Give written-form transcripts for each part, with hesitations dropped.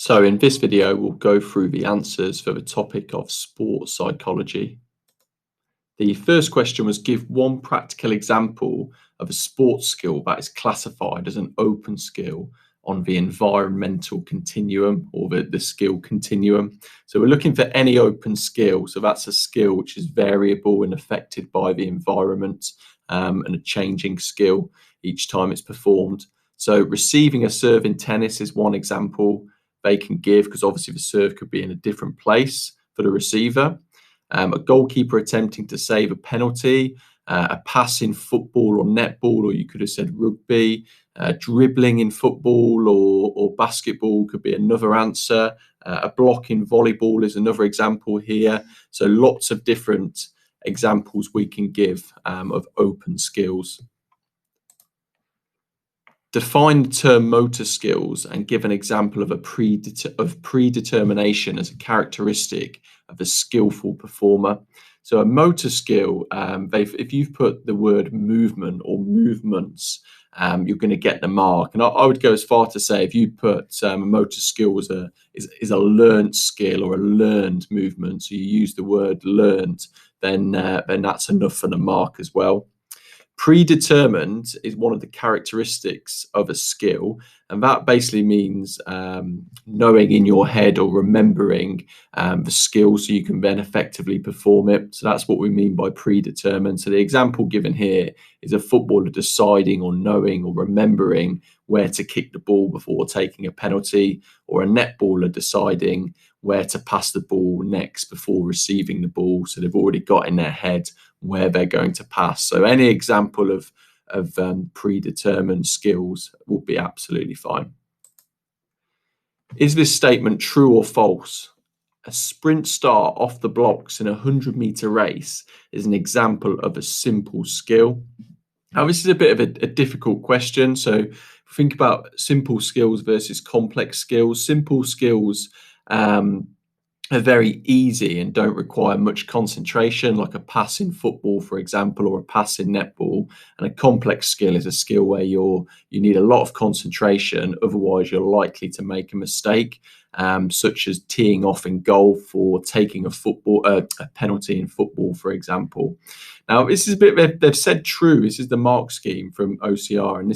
So in this video, we'll go through the answers for the topic of sports psychology. The first question was, give one practical example of a sports skill that is classified as an open skill on the environmental continuum, or the skill continuum. So we're looking for any open skill. So that's a skill which is variable and affected by the environment, and a changing skill each time it's performed. So receiving a serve in tennis is one example they can give, because obviously the serve could be in a different place for the receiver. A goalkeeper attempting to save a penalty, a pass in football or netball, or you could have said rugby, dribbling in football or basketball could be another answer. A block in volleyball is another example here. So lots of different examples we can give of open skills. Define the term motor skills and give an example of predetermination as a characteristic of a skillful performer. So a motor skill, if you've put the word movement or movements, you're going to get the mark. And I would go as far to say, if you put a motor skill as is a learned skill or a learned movement, so you use the word learned, then that's enough for the mark as well. Predetermined is one of the characteristics of a skill, and that basically means knowing in your head or remembering the skill so you can then effectively perform it. So that's what we mean by predetermined. So the example given here is a footballer deciding or knowing or remembering where to kick the ball before taking a penalty, or a netballer deciding where to pass the ball next before receiving the ball. So they've already got in their head where they're going to pass. So any example of predetermined skills will be absolutely fine. Is this statement true or false? A sprint start off the blocks in a 100-meter race is an example of a simple skill. Now, this is a bit of a difficult question. So think about simple skills versus complex skills. Simple skills are very easy and don't require much concentration, like a pass in football, for example, or a pass in netball. And a complex skill is a skill where you need a lot of concentration, otherwise you're likely to make a mistake, such as teeing off in golf or taking a penalty in football, for example. Now, this is a bit, they've said true. This is the mark scheme from OCR, and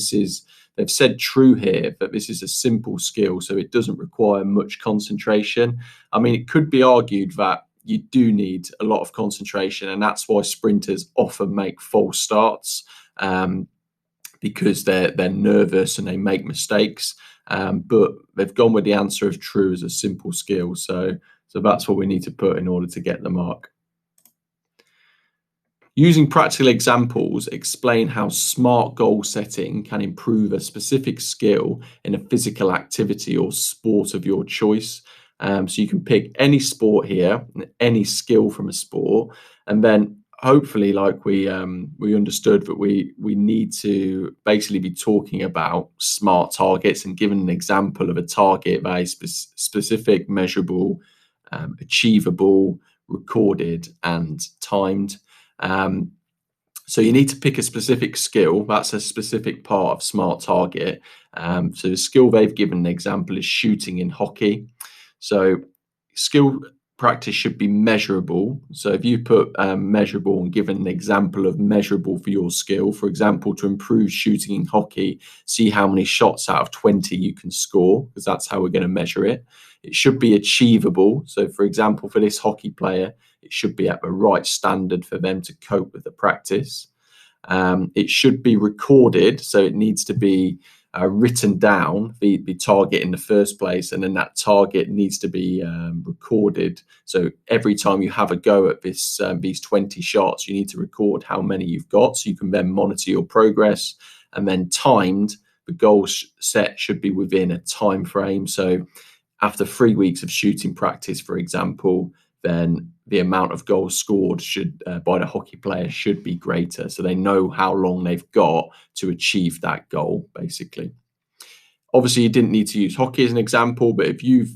they've said true here, that this is a simple skill, so it doesn't require much concentration. I mean, it could be argued that you do need a lot of concentration, and that's why sprinters often make false starts, because they're nervous and they make mistakes. But they've gone with the answer of true as a simple skill. So that's what we need to put in order to get the mark. Using practical examples, explain how smart goal setting can improve a specific skill in a physical activity or sport of your choice. So you can pick any sport here, any skill from a sport, and then hopefully, like we understood that we need to basically be talking about smart targets and giving an example of a target that is specific, measurable, achievable, recorded, and timed. So you need to pick a specific skill. That's a specific part of smart target. So the skill they've given an example is shooting in hockey. So skill practice should be measurable. So if you put measurable and given an example of measurable for your skill, for example, to improve shooting in hockey, see how many shots out of 20 you can score, because that's how we're going to measure it. It should be achievable. So for example, for this hockey player, it should be at the right standard for them to cope with the practice. It should be recorded. So it needs to be written down, the target in the first place, and then that target needs to be recorded. So every time you have a go at these 20 shots, you need to record how many you've got, so you can then monitor your progress. And then timed, the goal set should be within a time frame. So after 3 weeks of shooting practice, for example, then the amount of goals scored by the hockey player should be greater, so they know how long they've got to achieve that goal, basically. Obviously, you didn't need to use hockey as an example, but if you've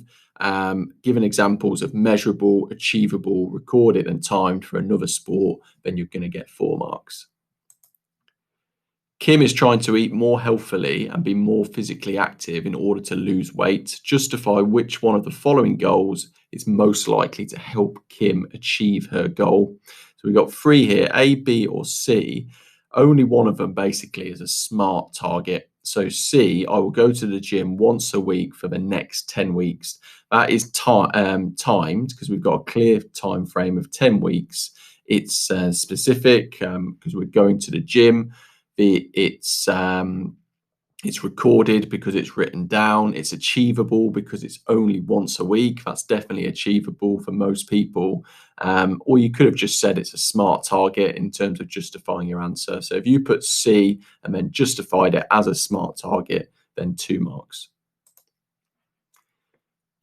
given examples of measurable, achievable, recorded, and timed for another sport, then you're going to get 4 marks. Kim is trying to eat more healthily and be more physically active in order to lose weight. Justify which one of the following goals is most likely to help Kim achieve her goal. So we've got three here, A, B, or C. Only one of them basically is a SMART target. So C, I will go to the gym once a week for the next 10 weeks. That is timed because we've got a clear time frame of 10 weeks. It's specific because we're going to the gym. It's recorded because it's written down. It's achievable because it's only once a week. That's definitely achievable for most people. Or you could have just said it's a SMART target in terms of justifying your answer. So if you put C and then justified it as a SMART target, then 2 marks.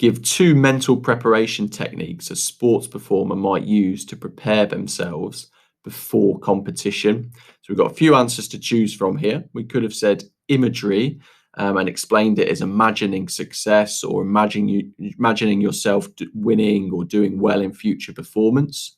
Give 2 mental preparation techniques a sports performer might use to prepare themselves before competition. So we've got a few answers to choose from here. We could have said imagery and explained it as imagining success or imagining yourself winning or doing well in future performance.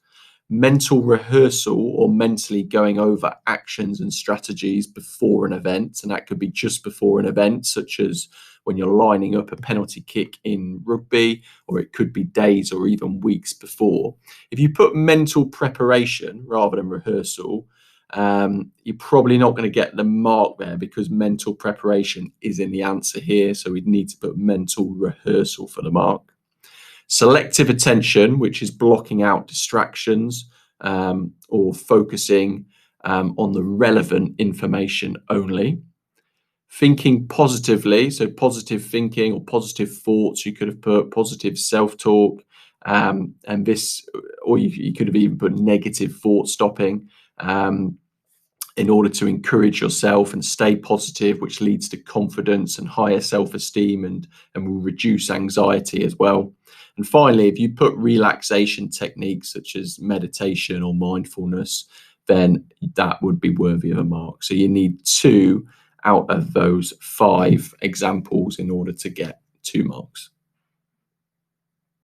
Mental rehearsal or mentally going over actions and strategies before an event. And that could be just before an event, such as when you're lining up a penalty kick in rugby, or it could be days or even weeks before. If you put mental preparation rather than rehearsal, you're probably not going to get the mark there because mental preparation is in the answer here. So we'd need to put mental rehearsal for the mark. Selective attention, which is blocking out distractions or focusing on the relevant information only. Thinking positively, so positive thinking or positive thoughts, you could have put positive self-talk, and this, or you could have even put negative thought stopping in order to encourage yourself and stay positive, which leads to confidence and higher self-esteem and will reduce anxiety as well. And finally, if you put relaxation techniques such as meditation or mindfulness, then that would be worthy of a mark. So you need 2 out of those 5 examples in order to get 2 marks.